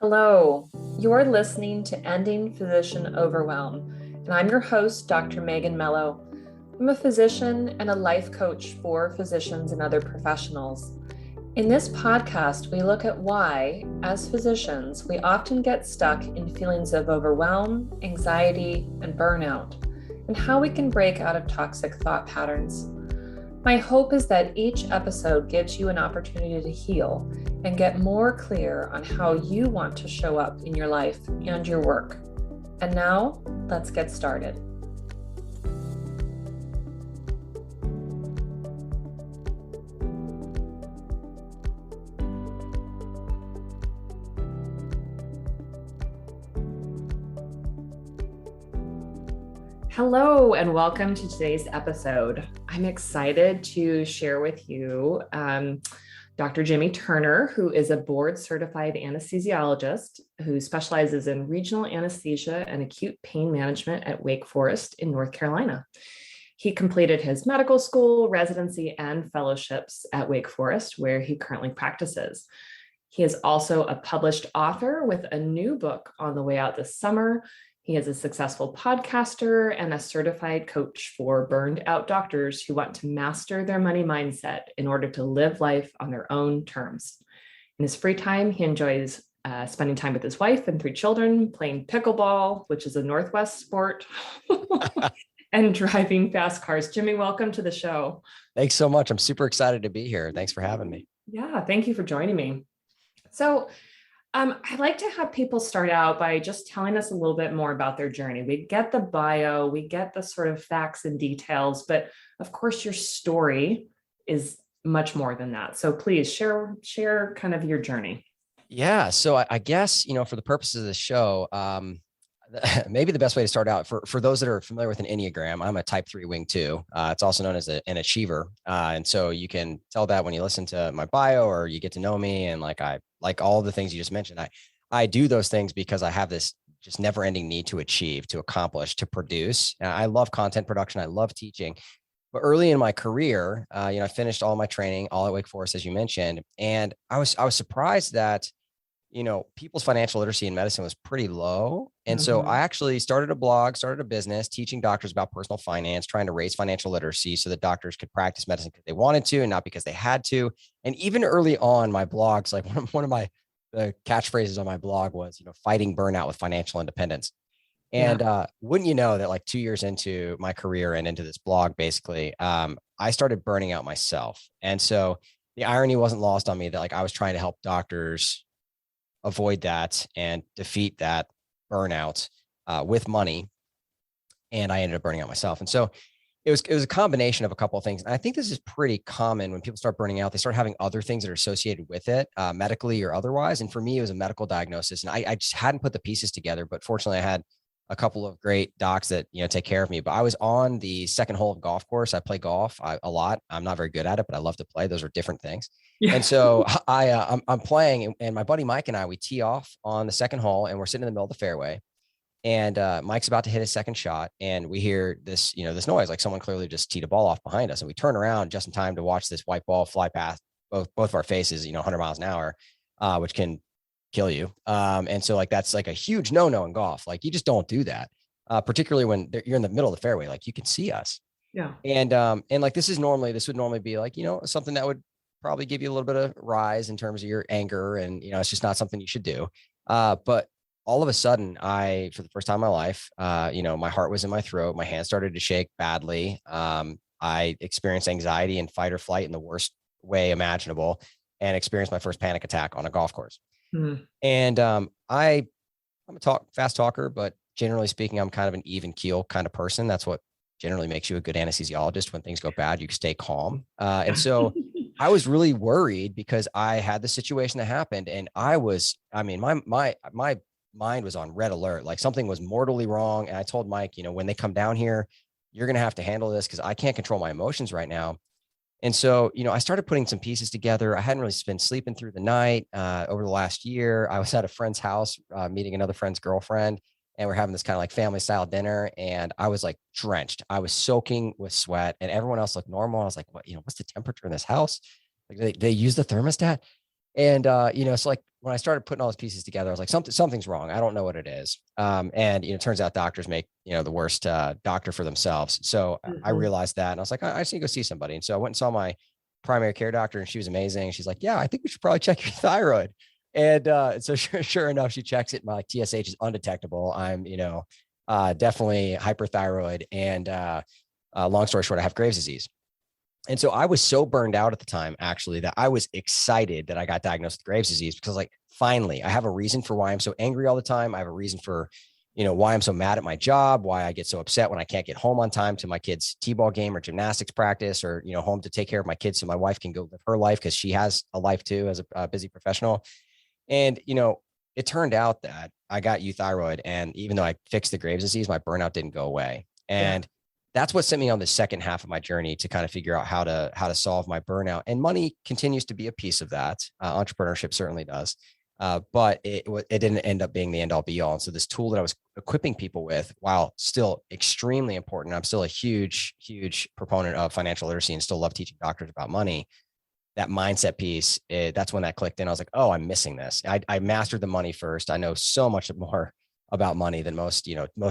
Hello, you're listening to Ending Physician Overwhelm, and I'm your host, Dr. Megan Mello. I'm a physician and a life coach for physicians and other professionals. In this podcast, we look at why, as physicians, we often get stuck in feelings of overwhelm, anxiety, and burnout, and how we can break out of toxic thought patterns. My hope is that each episode gives you an opportunity to heal and get more clear on how you want to show up in your life and your work. And now, let's get started. Hello, and welcome to today's episode. I'm excited to share with you Dr. Jimmy Turner, who is a board-certified anesthesiologist who specializes in regional anesthesia and acute pain management at Wake Forest in North Carolina. He completed his medical school, residency, and fellowships at Wake Forest, where he currently practices. He is also a published author with a new book on the way out this summer. He is a successful podcaster and a certified coach for burned out doctors who want to master their money mindset in order to live life on their own terms. In his free time, he enjoys spending time with his wife and 3 children, playing pickleball, which is a Northwest sport, and driving fast cars. Jimmy, welcome to the show. Thanks so much. I'm super excited to be here. Thanks for having me. Yeah, thank you for joining me. So, I'd like to have people start out by just telling us a little bit more about their journey. We get the bio, we get the sort of facts and details, but of course your story is much more than that. So please share kind of your journey. Yeah. So I guess, for the purposes of the show, maybe the best way to start out for those that are familiar with an Enneagram, I'm a type 3 wing 2. It's also known as an achiever. And so you can tell that when you listen to my bio or you get to know me, and I like all the things you just mentioned. I do those things because I have this just never ending need to achieve, to accomplish, to produce. And I love content production. I love teaching. But early in my career, I finished all my training, all at Wake Forest, as you mentioned. And I was surprised that people's financial literacy in medicine was pretty low. And so I actually started a blog, started a business teaching doctors about personal finance, trying to raise financial literacy so that doctors could practice medicine because they wanted to and not because they had to. And even early on, my blogs, like one of the catchphrases on my blog was, fighting burnout with financial independence. And wouldn't you know that 2 years into my career and into this blog, basically, I started burning out myself. And so the irony wasn't lost on me that I was trying to help doctors avoid that and defeat that burnout with money. And I ended up burning out myself. And so it was a combination of a couple of things. And I think this is pretty common when people start burning out. They start having other things that are associated with it, medically or otherwise. And for me, it was a medical diagnosis. And I just hadn't put the pieces together. But fortunately, I had a couple of great docs that take care of me. But I was on the second hole of golf course. I play golf a lot. I'm not very good at it, but I love to play. Those are different things. Yeah. And so I'm playing, and my buddy Mike and I, we tee off on the second hole, and we're sitting in the middle of the fairway. And Mike's about to hit his second shot, and we hear this, this noise, like someone clearly just teed a ball off behind us. And we turn around just in time to watch this white ball fly past both of our faces, 100 miles an hour, which can kill you. And so that's a huge no-no in golf. You just don't do that, particularly when you're in the middle of the fairway. You can see us. Yeah. And this would normally be something that would probably give you a little bit of rise in terms of your anger. And, it's just not something you should do. But all of a sudden for the first time in my life, my heart was in my throat. My hands started to shake badly. I experienced anxiety and fight or flight in the worst way imaginable, and experienced my first panic attack on a golf course. Mm-hmm. And I'm a fast talker, but generally speaking, I'm kind of an even keel kind of person. That's what generally makes you a good anesthesiologist. When things go bad, you can stay calm. And so I was really worried because I had the situation that happened, and my mind was on red alert. Something was mortally wrong. And I told Mike, when they come down here, you're going to have to handle this because I can't control my emotions right now. And so, I started putting some pieces together. I hadn't really been sleeping through the night over the last year. I was at a friend's house meeting another friend's girlfriend, and we're having this kind of family style dinner. And I was drenched. I was soaking with sweat, and everyone else looked normal. I was like, what's the temperature in this house? They use the thermostat. And, it's like when I started putting all those pieces together, I was like, something's wrong. I don't know what it is. And, it turns out doctors make, the worst doctor for themselves. So I Mhm. realized that, and I was like, I just need to go see somebody. And so I went and saw my primary care doctor, and she was amazing. She's like, yeah, I think we should probably check your thyroid. And so sure enough, she checks it. My like, TSH is undetectable. I'm, definitely hyperthyroid. And long story short, I have Graves' disease. And so I was so burned out at the time, actually, that I was excited that I got diagnosed with Graves' disease, because like, finally, I have a reason for why I'm so angry all the time. I have a reason for, why I'm so mad at my job, why I get so upset when I can't get home on time to my kids' t-ball game or gymnastics practice, or, home to take care of my kids so my wife can go live her life, because she has a life too as a busy professional. And, it turned out that I got euthyroid. And even though I fixed the Graves' disease, my burnout didn't go away. Yeah. And that's what sent me on the second half of my journey to kind of figure out how to solve my burnout. And money continues to be a piece of that. Entrepreneurship certainly does. But it didn't end up being the end all be all. And so this tool that I was equipping people with, while still extremely important, I'm still a huge proponent of financial literacy and still love teaching doctors about money. That mindset piece, that's when that clicked in. I was like, oh, I'm missing this. I mastered the money first. I know so much more about money than most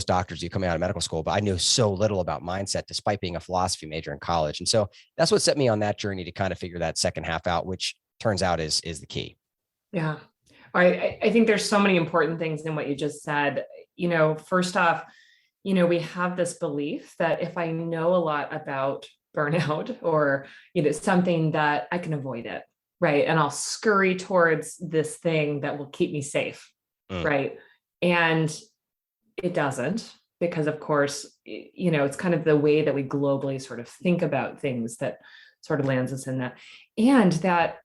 doctors do coming out of medical school, but I knew so little about mindset despite being a philosophy major in college. And so that's what set me on that journey to kind of figure that second half out, which turns out is the key. Yeah. I think there's so many important things in what you just said. First off, we have this belief that if I know a lot about burnout or, something, that I can avoid it, right? And I'll scurry towards this thing that will keep me safe, Mm. right? And it doesn't, because of course, it's kind of the way that we globally sort of think about things that sort of lands us in that. And that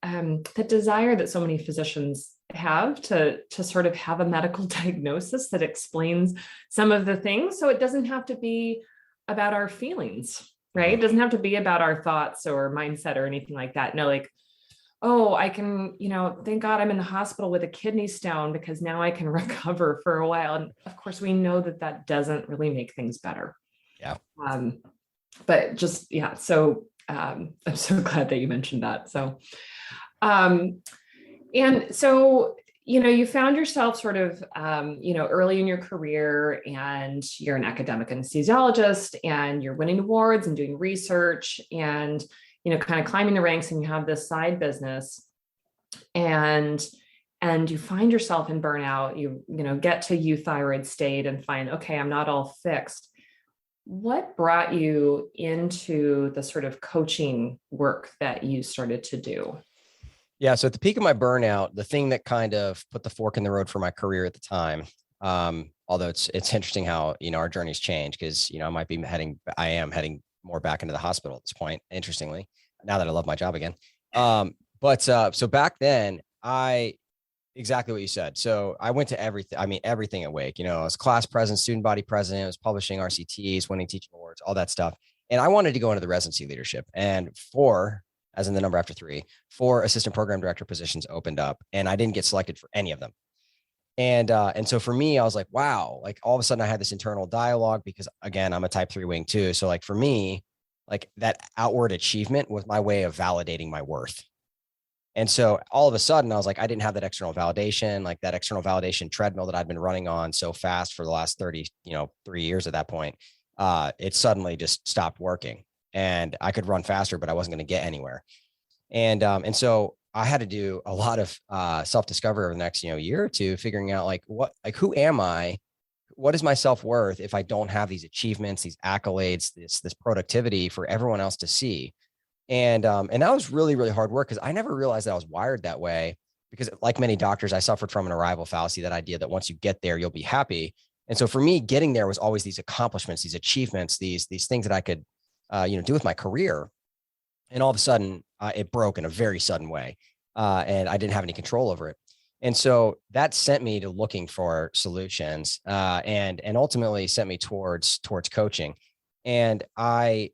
desire that so many physicians have to sort of have a medical diagnosis that explains some of the things, so it doesn't have to be about our feelings, right? Mm-hmm. It doesn't have to be about our thoughts or mindset or anything like that. No, like, oh, I can, thank God I'm in the hospital with a kidney stone because now I can recover for a while. And of course, we know that that doesn't really make things better. Yeah. Um, but just, yeah. So I'm so glad that you mentioned that. So, um, and so, you found yourself sort of, early in your career, and you're an academic anesthesiologist, and you're winning awards and doing research, and, kind of climbing the ranks, and you have this side business, and you find yourself in burnout. You get to euthyroid state and find, okay, I'm not all fixed. What brought you into the sort of coaching work that you started to do? Yeah. So at the peak of my burnout, the thing that kind of put the fork in the road for my career at the time, although it's interesting how, our journeys change, because, I am heading more back into the hospital at this point, interestingly, now that I love my job again. So back then exactly what you said. So I went to everything at Wake, I was class president, student body president, I was publishing RCTs, winning teaching awards, all that stuff. And I wanted to go into the residency leadership, and as in the number after 3, 4 assistant program director positions opened up, and I didn't get selected for any of them. And so for me, I was like, wow, like all of a sudden I had this internal dialogue, because again, I'm a type 3 wing too. So like for me, like that outward achievement was my way of validating my worth. And so all of a sudden I was like, I didn't have that external validation, like that external validation treadmill that I'd been running on so fast for the last 3 years at that point. It suddenly just stopped working, and I could run faster, but I wasn't going to get anywhere. And so I had to do a lot of self-discovery over the next, year or two, figuring out who am I? What is my self-worth if I don't have these achievements, these accolades, this productivity for everyone else to see? And that was really, really hard work, because I never realized that I was wired that way, because like many doctors, I suffered from an arrival fallacy, that idea that once you get there, you'll be happy. And so for me, getting there was always these accomplishments, these achievements, these things that I could, do with my career. And all of a sudden, it broke in a very sudden way, and I didn't have any control over it. And so that sent me to looking for solutions, and ultimately sent me towards coaching. And I,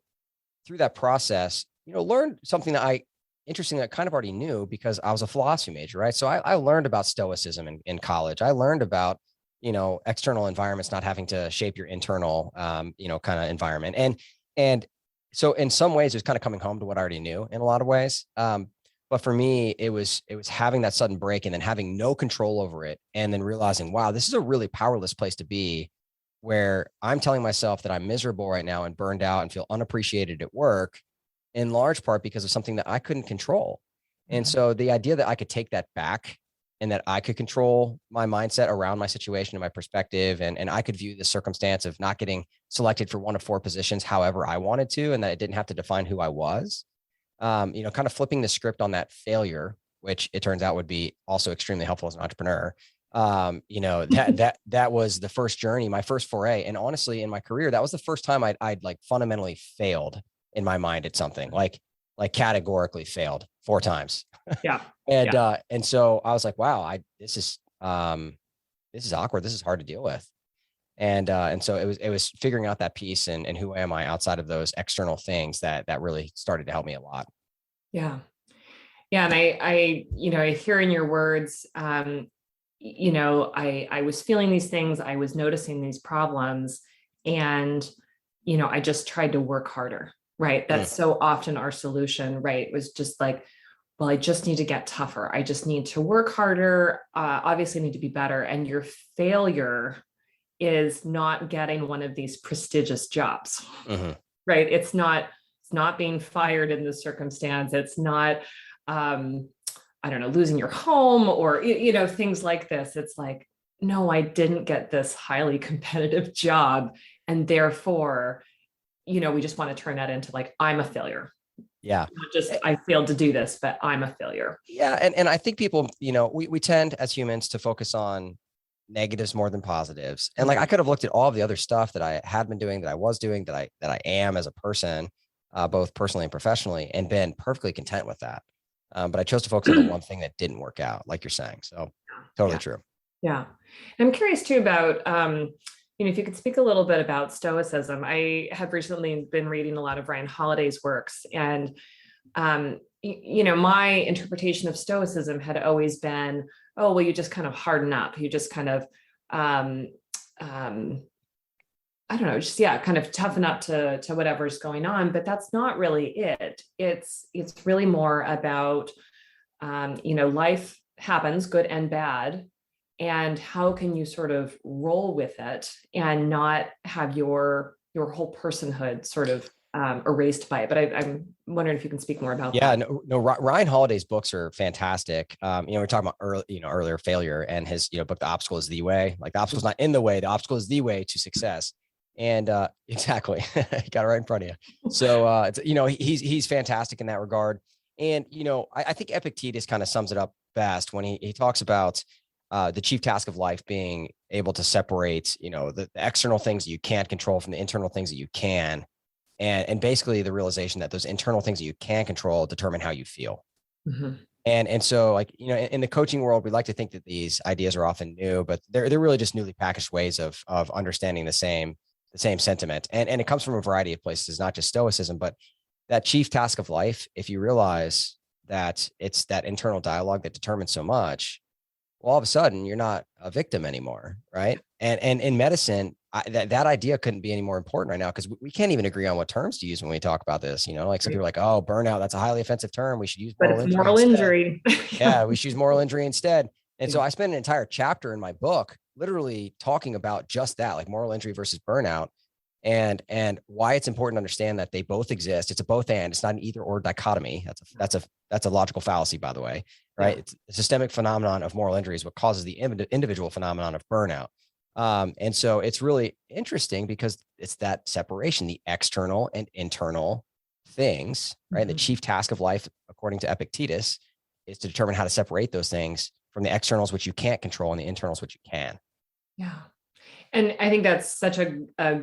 through that process, learned something that interestingly, I kind of already knew, because I was a philosophy major, right? So I learned about stoicism in college. I learned about, external environments not having to shape your internal, kind of environment. And so in some ways, it's kind of coming home to what I already knew in a lot of ways. But for me, it was having that sudden break and then having no control over it. And then realizing, wow, this is a really powerless place to be, where I'm telling myself that I'm miserable right now and burned out and feel unappreciated at work, in large part because of something that I couldn't control. And Mhm. so the idea that I could take that back and that I could control my mindset around my situation and my perspective, and I could view the circumstance of not getting selected for one of 4 positions however I wanted to, and that it didn't have to define who I was, kind of flipping the script on that failure, which it turns out would be also extremely helpful as an entrepreneur. That was the first journey, my first foray. And honestly, in my career, that was the first time I'd like fundamentally failed in my mind at something, like categorically failed 4 times. Yeah. And, Yeah. and so I was like, wow, this is awkward. This is hard to deal with. And so it was figuring out that piece and who am I outside of those external things that really started to help me a lot. Yeah. Yeah. And I hear in your words, I was feeling these things, I was noticing these problems, and, I just tried to work harder, right? Mm, That's so often our solution, right? It was just like, well, I just need to get tougher. I just need to work harder. Obviously need to be better. And your failure is not getting one of these prestigious jobs, mhm. right? It's not being fired in this circumstance. It's not, I don't know, losing your home or, things like this. It's like, no, I didn't get this highly competitive job. And therefore, we just want to turn that into like, I'm a failure. Yeah. Not just I failed to do this, but I'm a failure. Yeah. And I think people, we tend as humans to focus on negatives more than positives. And like, I Mhm. could have looked at all of the other stuff that I had been doing, that I was doing, that I am as a person, both personally and professionally, and been perfectly content with that. But I chose to focus on the one thing that didn't work out, like you're saying. So totally Yeah. true. Yeah. And I'm curious too about, if you could speak a little bit about Stoicism. I have recently been reading a lot of Ryan Holiday's works, and my interpretation of Stoicism had always been, oh, well, you just kind of harden up. You just kind of, um, um, I don't know, just yeah, kind of toughen up to whatever's going on. But that's not really it. It's really more about, life happens, good and bad, and how can you sort of roll with it and not have your whole personhood sort of erased by it. But I'm wondering if you can speak more about Yeah, that. no, Ryan Holiday's books are fantastic. We're talking about earlier failure, and his, book, The Obstacle is the Way. Like, the obstacle's not in the way, the obstacle is the way to success. And exactly, got it right in front of you. So he's fantastic in that regard. And I think Epictetus kind of sums it up best when he talks about the chief task of life being able to separate, the external things that you can't control from the internal things that you can, and basically the realization that those internal things that you can control determine how you feel. Mhm. And so, like, in the coaching world, we like to think that these ideas are often new, but they're really just newly packaged ways of understanding the same sentiment. And it comes from a variety of places, not just Stoicism, but that chief task of life. If you realize that it's that internal dialogue that determines so much, well, all of a sudden you're not a victim anymore, right? And in medicine, that idea couldn't be any more important right now, because we can't even agree on what terms to use when we talk about this. Like, some people are like, oh, burnout, that's a highly offensive term, we should use But moral it's injury moral instead. injury. Yeah. Yeah, we should use moral injury instead. And so Yeah. I spent an entire chapter in my book literally talking about just that, like moral injury versus burnout, and why it's important to understand that they both exist. It's a both and. It's not an either or dichotomy. That's a logical fallacy, by the way, Yeah. right? It's a systemic phenomenon of moral injury is what causes the individual phenomenon of burnout. And so it's really interesting because it's that separation, the external and internal things, right? The Mhm. chief task of life, according to Epictetus, is to determine how to separate those things from the externals, which you can't control, and the internals, which you can. Yeah. And I think that's such a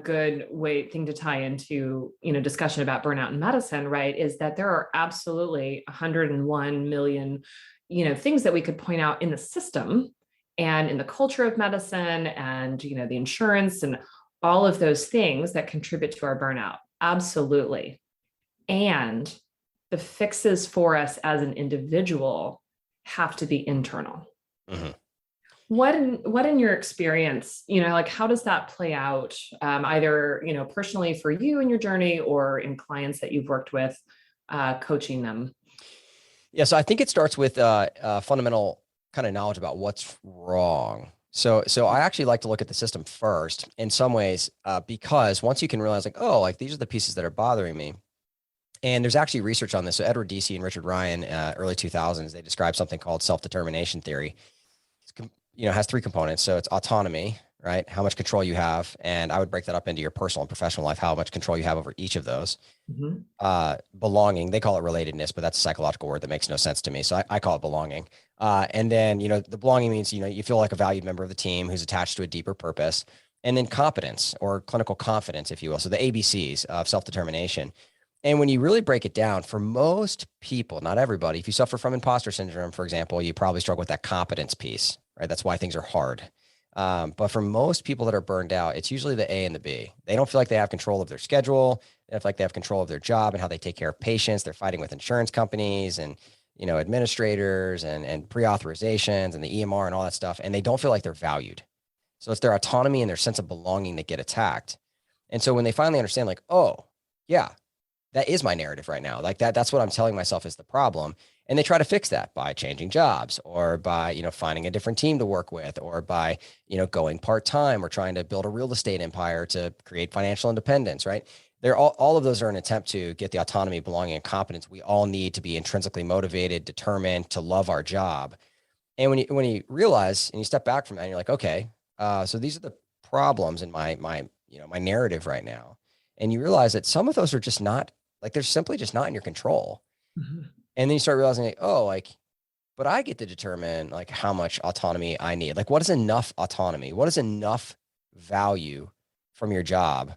good thing to tie into, discussion about burnout in medicine, right? Is that there are absolutely 101 million, things that we could point out in the system and in the culture of medicine and, the insurance and all of those things that contribute to our burnout. Absolutely. And the fixes for us as an individual have to be internal. Mhm. What in your experience, like how does that play out, either, personally for you in your journey or in clients that you've worked with, coaching them? Yeah. So I think it starts with fundamental kind of knowledge about what's wrong. So I actually like to look at the system first in some ways, because once you can realize like, oh, like these are the pieces that are bothering me. And there's actually research on this. So Edward Deci and Richard Ryan, early 2000s, they described something called self-determination theory. Has three components. So it's autonomy, right? How much control you have. And I would break that up into your personal and professional life, how much control you have over each of those. Mhm. Belonging, they call it relatedness, but that's a psychological word that makes no sense to me. So I call it belonging. And then, the belonging means, you feel like a valued member of the team who's attached to a deeper purpose. And then competence or clinical confidence, if you will. So the ABCs of self-determination. And when you really break it down, for most people, not everybody, if you suffer from imposter syndrome, for example, you probably struggle with that competence piece, right? That's why things are hard. But for most people that are burned out, it's usually the A and the B. They don't feel like they have control of their schedule. They feel like they have control of their job and how they take care of patients. They're fighting with insurance companies and, administrators and pre-authorizations and the EMR and all that stuff. And they don't feel like they're valued. So it's their autonomy and their sense of belonging that get attacked. And so when they finally understand like, oh, yeah, that is my narrative right now. Like that's what I'm telling myself is the problem. And they try to fix that by changing jobs or by, finding a different team to work with or by, going part-time or trying to build a real estate empire to create financial independence, right? They're all of those are an attempt to get the autonomy, belonging, and competence we all need to be intrinsically motivated, determined, to love our job. And when you realize and you step back from that, and you're like, okay, so these are the problems in my narrative right now. And you realize that some of those are just not like, they're simply just not in your control. Mhm. And then you start realizing like, oh, like, but I get to determine like how much autonomy I need. Like, what is enough autonomy? What is enough value from your job?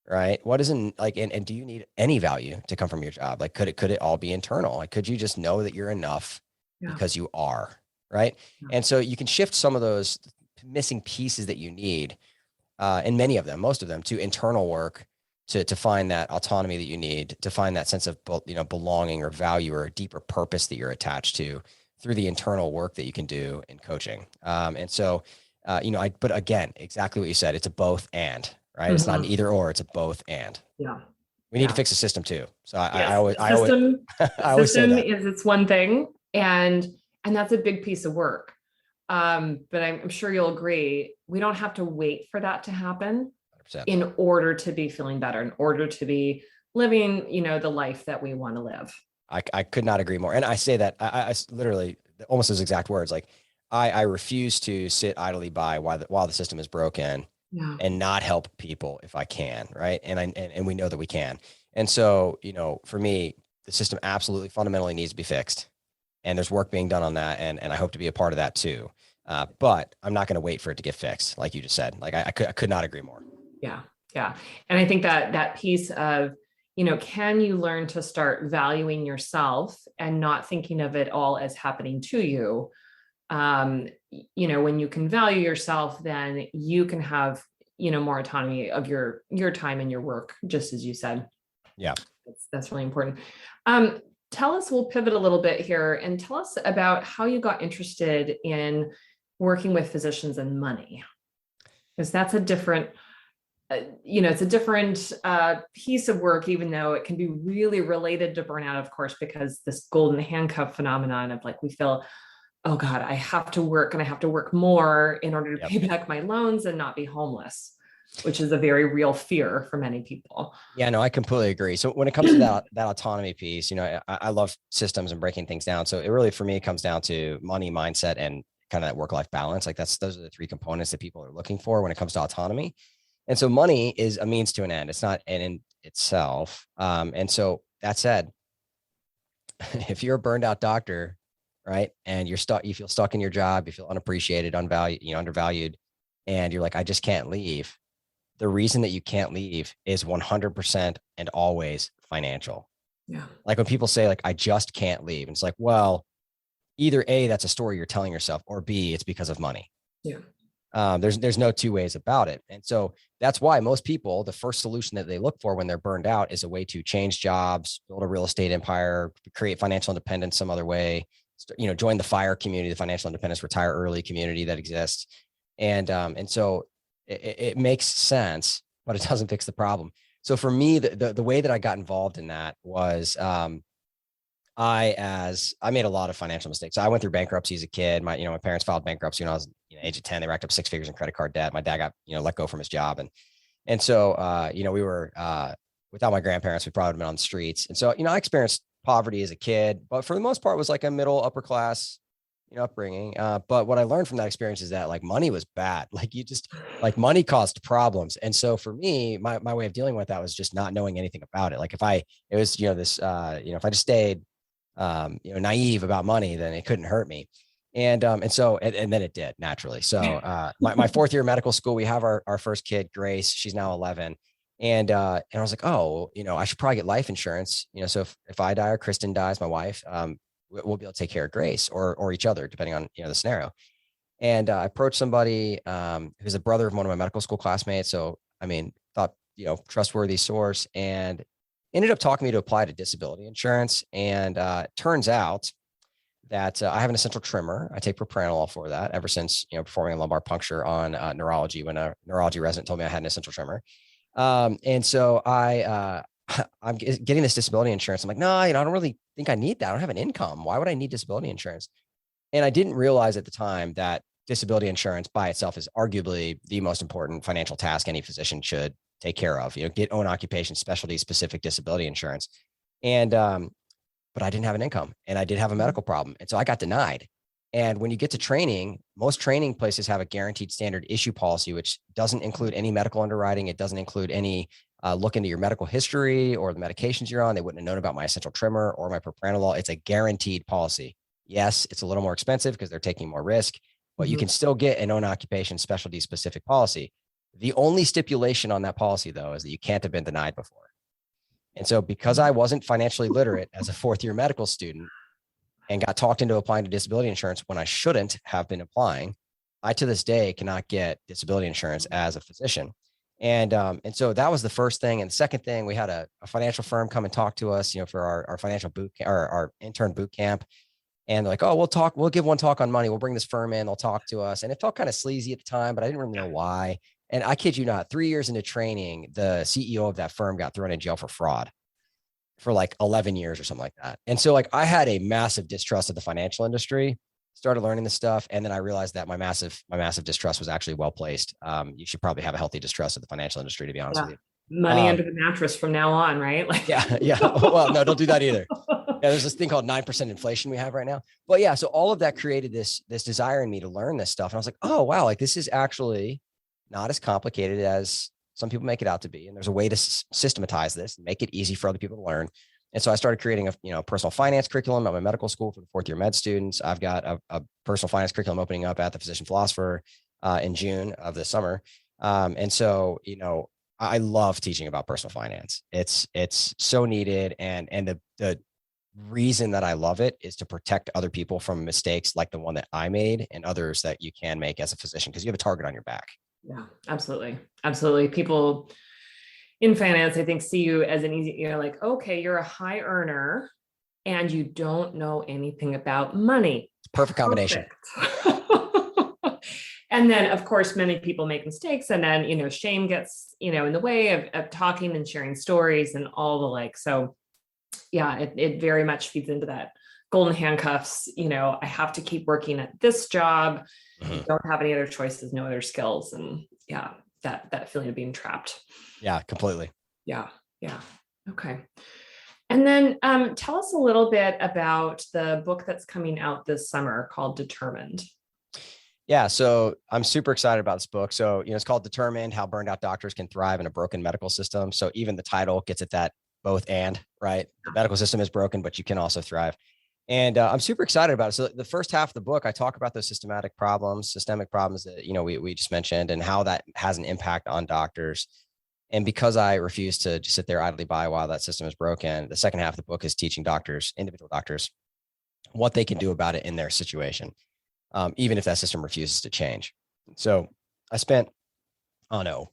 Right. What isn't like, and do you need any value to come from your job? Like, could it all be internal? Like, could you just know that you're enough Yeah. because you are, right? Yeah. And so you can shift some of those missing pieces that you need, and many of them, most of them, to internal work to find that autonomy that you need, to find that sense of belonging or value or a deeper purpose that you're attached to through the internal work that you can do in coaching. And so, but again, exactly what you said, it's a both and, right? It's not an Mhm. either or, it's a both and. Yeah. We need to Yeah. fix the system too. So I Yes. always, The I always, system I always say system that. is its one thing, and that's a big piece of work. But I'm sure you'll agree, we don't have to wait for that to happen 100%. in order to be feeling better, in order to be living, the life that we want to live. I could not agree more. And I say that I literally almost those exact words. Like I refuse to sit idly by while the system is broken Yeah. and not help people if I can. Right. And we know that we can. And so, for me, the system absolutely fundamentally needs to be fixed, and there's work being done on that. And I hope to be a part of that too. But I'm not going to wait for it to get fixed. Like you just said, like I could not agree more. Yeah. Yeah. And I think that piece of, can you learn to start valuing yourself and not thinking of it all as happening to you? When you can value yourself, then you can have, more autonomy of your time and your work, just as you said. Yeah. That's really important. Tell us, we'll pivot a little bit here and tell us about how you got interested in working with physicians and money, because that's a different, it's a different piece of work, even though it can be really related to burnout, of course, because this golden handcuff phenomenon of like, we feel, oh God, I have to work and I have to work more in order to Yep. pay back my loans and not be homeless, which is a very real fear for many people. Yeah, no, I completely agree. So when it comes to that autonomy piece, I love systems and breaking things down. So it really, for me, it comes down to money, mindset, and kind of that work-life balance. Like those are the three components that people are looking for when it comes to autonomy. And so money is a means to an end. It's not an in itself. And so that said, if you're a burned out doctor, right, and you're stuck, you feel stuck in your job, you feel unappreciated, unvalued, undervalued, and you're like, I just can't leave. The reason that you can't leave is 100% and always financial. Yeah. Like when people say like, I just can't leave. And it's like, well, either A, that's a story you're telling yourself, or B, it's because of money. Yeah. There's no two ways about it. And so that's why most people, the first solution that they look for when they're burned out is a way to change jobs, build a real estate empire, create financial independence some other way, join the FIRE community, the financial independence retire early community that exists. And so it makes sense, but it doesn't fix the problem. So for me, the way that I got involved in that was, I made a lot of financial mistakes. I went through bankruptcy as a kid. My parents filed bankruptcy when I was, age of 10. They racked up 6 figures in credit card debt. My dad got, let go from his job. And so, we were, without my grandparents, we probably would have been on the streets. And so, I experienced poverty as a kid, but for the most part, it was like a middle upper class, upbringing. But what I learned from that experience is that like money was bad. Like money caused problems. And so for me, my way of dealing with that was just not knowing anything about it. Like if I just stayed, naive about money, then it couldn't hurt me. And then it did naturally. So, my fourth year of medical school, we have our first kid, Grace. She's now 11. And I was like, oh, I should probably get life insurance, so if I die or Kristen dies, my wife, we'll be able to take care of Grace or each other, depending on, the scenario. And I approached somebody who's a brother of one of my medical school classmates. So, thought, trustworthy source, and ended up talking me to apply to disability insurance. And it turns out that I have an essential tremor. I take propranolol for that ever since, performing a lumbar puncture on neurology when a neurology resident told me I had an essential tremor. And so I'm getting this disability insurance. I'm like, no, I don't really think I need that. I don't have an income. Why would I need disability insurance? And I didn't realize at the time that disability insurance by itself is arguably the most important financial task any physician should take care of, get own occupation specialty specific disability insurance. And, but I didn't have an income and I did have a medical problem. And so I got denied. And when you get to training, most training places have a guaranteed standard issue policy, which doesn't include any medical underwriting. It doesn't include any look into your medical history or the medications you're on. They wouldn't have known about my essential tremor or my propranolol. It's a guaranteed policy. Yes, it's a little more expensive because they're taking more risk, but you can still get an own occupation specialty specific policy. The only stipulation on that policy, though, is that you can't have been denied before. And so because I wasn't financially literate as a fourth year medical student and got talked into applying to disability insurance when I shouldn't have been applying, I to this day cannot get disability insurance as a physician. And so that was the first thing. And the second thing, we had a financial firm come and talk to us, for our financial boot camp, or our intern boot camp. And they're like, oh, we'll give one talk on money. We'll bring this firm in, they'll talk to us. And it felt kind of sleazy at the time, but I didn't really know why. And I kid you not, 3 years into training, the CEO of that firm got thrown in jail for fraud for like 11 years or something like that. And so like I had a massive distrust of the financial industry, started learning this stuff. And then I realized that my massive distrust was actually well-placed. You should probably have a healthy distrust of the financial industry, to be honest with you. Money under the mattress from now on, right? Like, yeah. Well, no, don't do that either. Yeah, there's this thing called 9% inflation we have right now. But yeah, so all of that created this desire in me to learn this stuff. And I was like, oh, wow, like this is actually not as complicated as some people make it out to be. And there's a way to systematize this and make it easy for other people to learn. And so I started creating a personal finance curriculum at my medical school for the fourth year med students. I've got a personal finance curriculum opening up at the Physician Philosopher in June of this summer. And so, I love teaching about personal finance. It's so needed. And the reason that I love it is to protect other people from mistakes like the one that I made and others that you can make as a physician, because you have a target on your back. Yeah, absolutely. Absolutely. People in finance, I think, see you as an easy, like, okay, you're a high earner and you don't know anything about money. Perfect combination. And then of course, many people make mistakes, and then, shame gets, in the way of talking and sharing stories and all the like. So yeah, it very much feeds into that golden handcuffs. I have to keep working at this job. Don't have any other choices, no other skills. And yeah, that feeling of being trapped. Yeah, completely. Yeah. Okay. And then tell us a little bit about the book that's coming out this summer called Determined. Yeah. So I'm super excited about this book. So, it's called Determined: How Burned Out Doctors Can Thrive in a Broken Medical System. So even the title gets at that both and, right? The medical system is broken, but you can also thrive. And I'm super excited about it. So the first half of the book, I talk about those systemic problems that, we just mentioned, and how that has an impact on doctors. And because I refuse to just sit there idly by while that system is broken, the second half of the book is teaching individual doctors, what they can do about it in their situation, even if that system refuses to change. So I spent, hours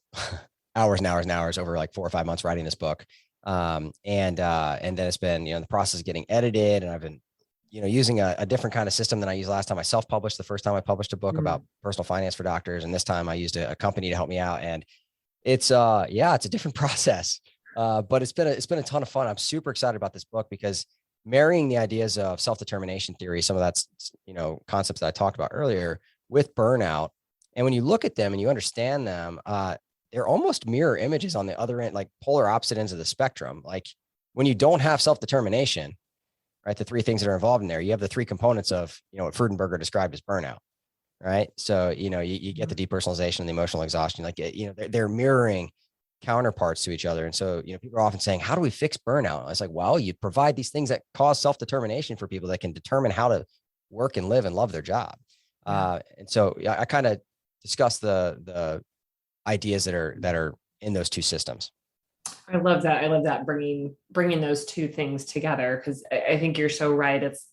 and hours and hours over like 4 or 5 months writing this book. And then it's been, the process of getting edited, and I've been, using a different kind of system than I used last time. I self-published the first time I published a book about personal finance for doctors. And this time I used a company to help me out. And it's a different process. But it's been a ton of fun. I'm super excited about this book because, marrying the ideas of self-determination theory, some of that's, concepts that I talked about earlier, with burnout. And when you look at them and you understand them, they're almost mirror images on the other end, like polar opposite ends of the spectrum. Like when you don't have self-determination, right? The three things that are involved in there, you have the three components of, what Freudenberger described as burnout, right? So, you get the depersonalization and the emotional exhaustion, like, they're mirroring counterparts to each other. And so, people are often saying, how do we fix burnout? And it's like, well, you provide these things that cause self-determination for people that can determine how to work and live and love their job. And so I kind of discuss the ideas that are in those two systems. I love that. I love that bringing those two things together, because I think you're so right. It's,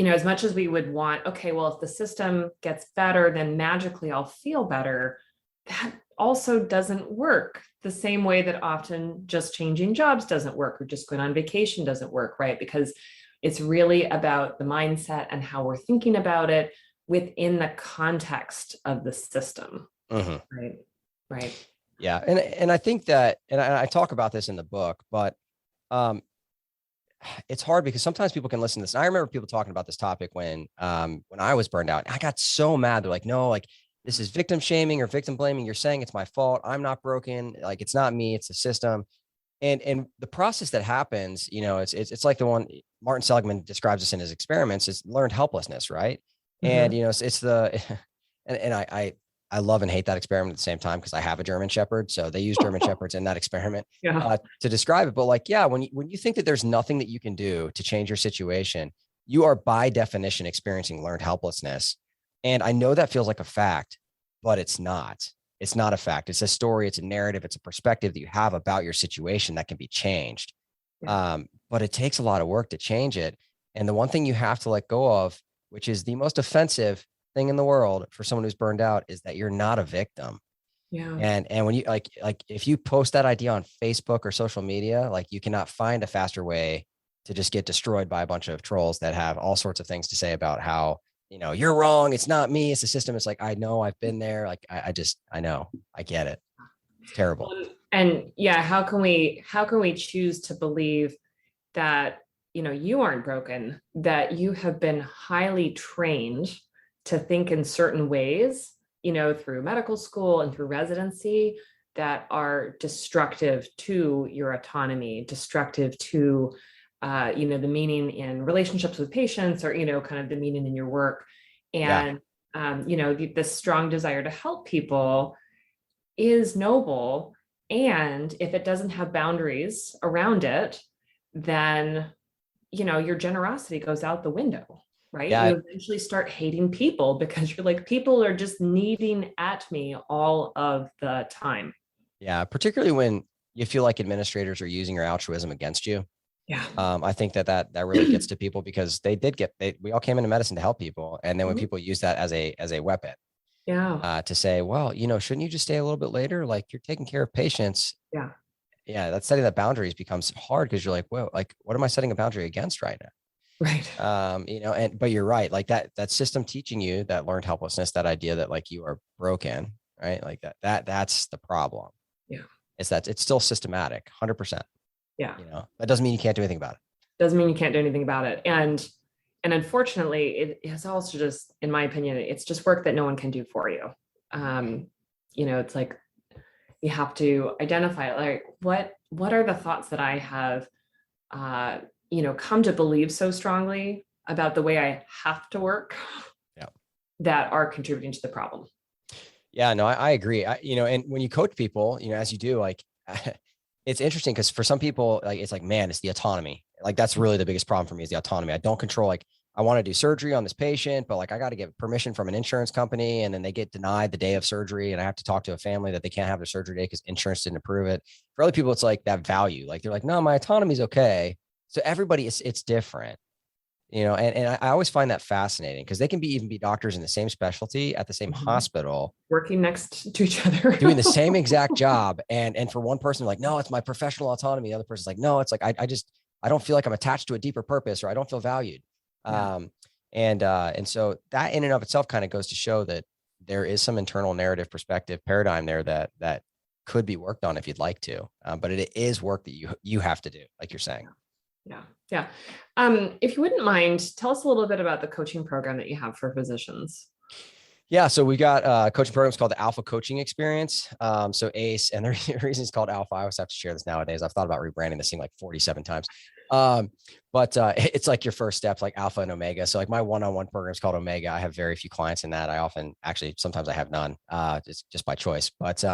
as much as we would want, okay, well, if the system gets better, then magically I'll feel better. That also doesn't work the same way that often just changing jobs doesn't work, or just going on vacation doesn't work, right? Because it's really about the mindset and how we're thinking about it within the context of the system. Mm-hmm. Right. Yeah. And I think that, and I talk about this in the book, but it's hard because sometimes people can listen to this. And I remember people talking about this topic when I was burned out. I got so mad. They're like, no, like this is victim shaming or victim blaming. You're saying it's my fault. I'm not broken. Like, it's not me, it's the system. And the process that happens, it's like the one Martin Seligman describes this in his experiments, is learned helplessness. Right. And, it's the, and I love and hate that experiment at the same time, because I have a German Shepherd. So they use German Shepherds in that experiment to describe it. But like, yeah, when you think that there's nothing that you can do to change your situation, you are by definition experiencing learned helplessness. And I know that feels like a fact, but it's not. It's not a fact. It's a story. It's a narrative. It's a perspective that you have about your situation that can be changed. But it takes a lot of work to change it. And the one thing you have to let go of, which is the most offensive thing in the world for someone who's burned out, is that you're not a victim. Yeah. And when you like if you post that idea on Facebook or social media, like, you cannot find a faster way to just get destroyed by a bunch of trolls that have all sorts of things to say about how, you're wrong. It's not me. It's the system. It's like, I know, I've been there. Like, I know, I get it. It's terrible. And yeah, how can we choose to believe that, you aren't broken, that you have been highly trained to think in certain ways, through medical school and through residency, that are destructive to your autonomy, destructive to, the meaning in relationships with patients, or, kind of the meaning in your work. And, the strong desire to help people is noble. And if it doesn't have boundaries around it, then, your generosity goes out the window. Right. Yeah. You eventually start hating people, because you're like, people are just needing at me all of the time. Yeah. Particularly when you feel like administrators are using your altruism against you. Yeah. I think that really gets to people, because we all came into medicine to help people. And then when people use that as a weapon, to say, well, shouldn't you just stay a little bit later? Like, you're taking care of patients. Yeah. Yeah. That setting that boundaries becomes hard, because you're like, well, like, what am I setting a boundary against right now? Right. But you're right. Like that system teaching you that learned helplessness, that idea that like you are broken, right? Like that's the problem. Yeah. It's that it's still systematic, 100%. Yeah. That doesn't mean you can't do anything about it. Doesn't mean you can't do anything about it. And unfortunately, it is also just, in my opinion, it's just work that no one can do for you. It's like, you have to identify, like, what are the thoughts that I have, come to believe so strongly about the way I have to work, that are contributing to the problem. Yeah, no, I agree. And when you coach people, as you do, like, it's interesting, because for some people, like, it's like, man, it's the autonomy. Like, that's really the biggest problem for me, is the autonomy. I don't control, like, I want to do surgery on this patient, but like, I got to get permission from an insurance company, and then they get denied the day of surgery. And I have to talk to a family that they can't have their surgery day because insurance didn't approve it. For other people, it's like that value. Like, they're like, no, my autonomy is okay. So everybody, it's different, and I always find that fascinating, because they can even be doctors in the same specialty at the same hospital, working next to each other, doing the same exact job. And for one person, like, no, it's my professional autonomy. The other person's like, no, it's like, I don't feel like I'm attached to a deeper purpose, or I don't feel valued. And so that in and of itself kind of goes to show that there is some internal narrative perspective paradigm there that could be worked on if you'd like to. But it is work that you have to do, like you're saying. Yeah. Yeah. If you wouldn't mind, tell us a little bit about the coaching program that you have for physicians. Yeah, so we got coaching programs called the Alpha Coaching Experience. So ACE, and the reason it's called Alpha, I always have to share this nowadays. I've thought about rebranding this thing like 47 times. But it's like your first steps, like Alpha and Omega. So like my one-on-one program is called Omega. I have very few clients in that. I often, actually, sometimes I have none, just by choice. But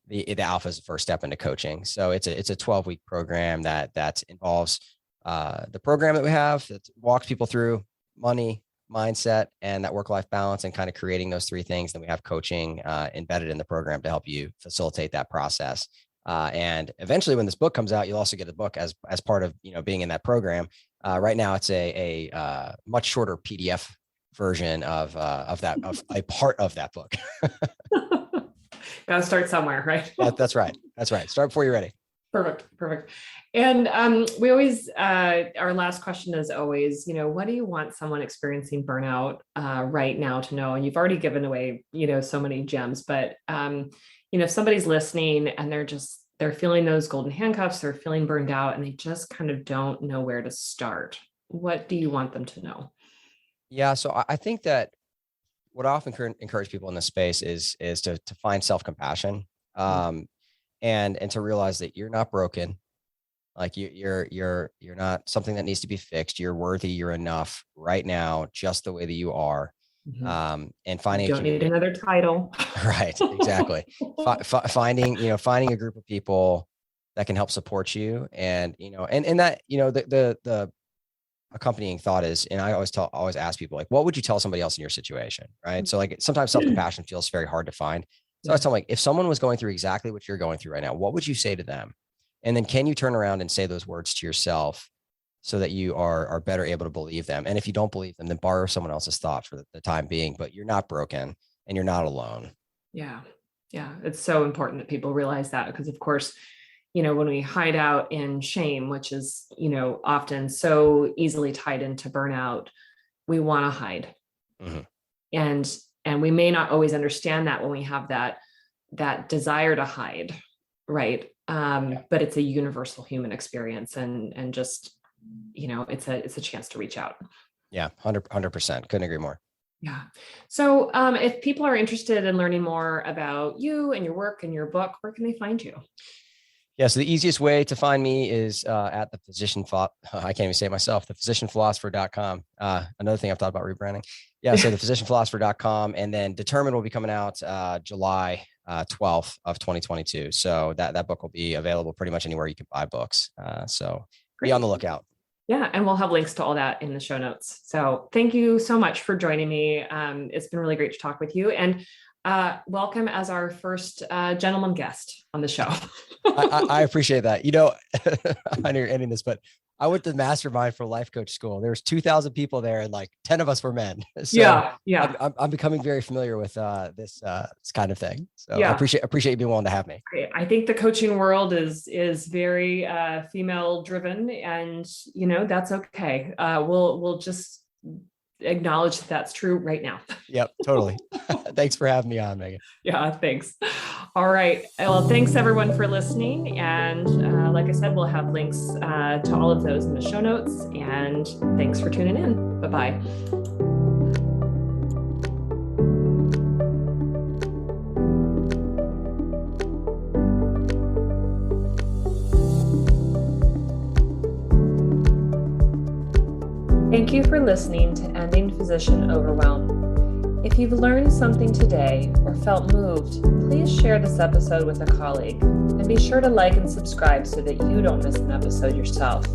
the Alpha is the first step into coaching. So it's a 12-week program that involves the program that we have that walks people through money, mindset, and that work-life balance, and kind of creating those three things. Then we have coaching embedded in the program to help you facilitate that process. And eventually when this book comes out, you'll also get a book as part of, being in that program. Right now it's a much shorter PDF version of a part of that book. Got to start somewhere, right? That's right. Start before you're ready. Perfect. And we always, our last question is always, what do you want someone experiencing burnout right now to know? And you've already given away, so many gems, but, if somebody's listening and they're feeling those golden handcuffs, they're feeling burned out, and they just kind of don't know where to start, what do you want them to know? Yeah. So I think that what I often encourage people in this space is to find self-compassion. And to realize that you're not broken, like you're not something that needs to be fixed. You're worthy. You're enough right now, just the way that you are. Mm-hmm. And finding you don't need another title. Right, exactly. Finding a group of people that can help support you, and that the accompanying thought is, and I always ask people, like, what would you tell somebody else in your situation, right? So like sometimes self-compassion feels very hard to find. So I was telling, like, if someone was going through exactly what you're going through right now, what would you say to them? And then can you turn around and say those words to yourself so that you are better able to believe them? And if you don't believe them, then borrow someone else's thought for the time being, but you're not broken and you're not alone. Yeah. It's so important that people realize that, because of course, when we hide out in shame, which is, often so easily tied into burnout, we want to hide. Mm-hmm. And we may not always understand that when we have that desire to hide, right? But it's a universal human experience, and just, it's a chance to reach out. Yeah, 100%. Couldn't agree more. Yeah. So if people are interested in learning more about you and your work and your book, where can they find you? Yeah, so the easiest way to find me is at the I can't even say it myself, the physicianphilosopher.com. Another thing I've thought about rebranding. Yeah, so the physicianphilosopher.com, and then Determined will be coming out July 12th of 2022. So that book will be available pretty much anywhere you can buy books. So Great. Be on the lookout. Yeah, and we'll have links to all that in the show notes. So thank you so much for joining me. It's been really great to talk with you. And welcome as our first gentleman guest on the show. I appreciate that. I know you're ending this, but I went to Mastermind for life coach school. There was 2,000 people there, and like 10 of us were men. So yeah. I'm becoming very familiar with this kind of thing. So I appreciate you being willing to have me. I think the coaching world is very female driven, and that's okay. We'll just acknowledge that's true right now. Yep, totally. Thanks for having me on, Megan. Yeah, thanks. All right. Well, thanks everyone for listening. And like I said, we'll have links to all of those in the show notes. And thanks for tuning in. Bye-bye. Thank you for listening to Ending Physician Overwhelm. If you've learned something today or felt moved, please share this episode with a colleague, and be sure to like and subscribe so that you don't miss an episode yourself.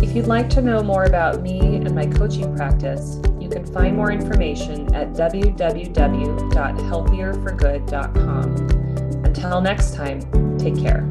If you'd like to know more about me and my coaching practice, you can find more information at www.healthierforgood.com. Until next time, take care.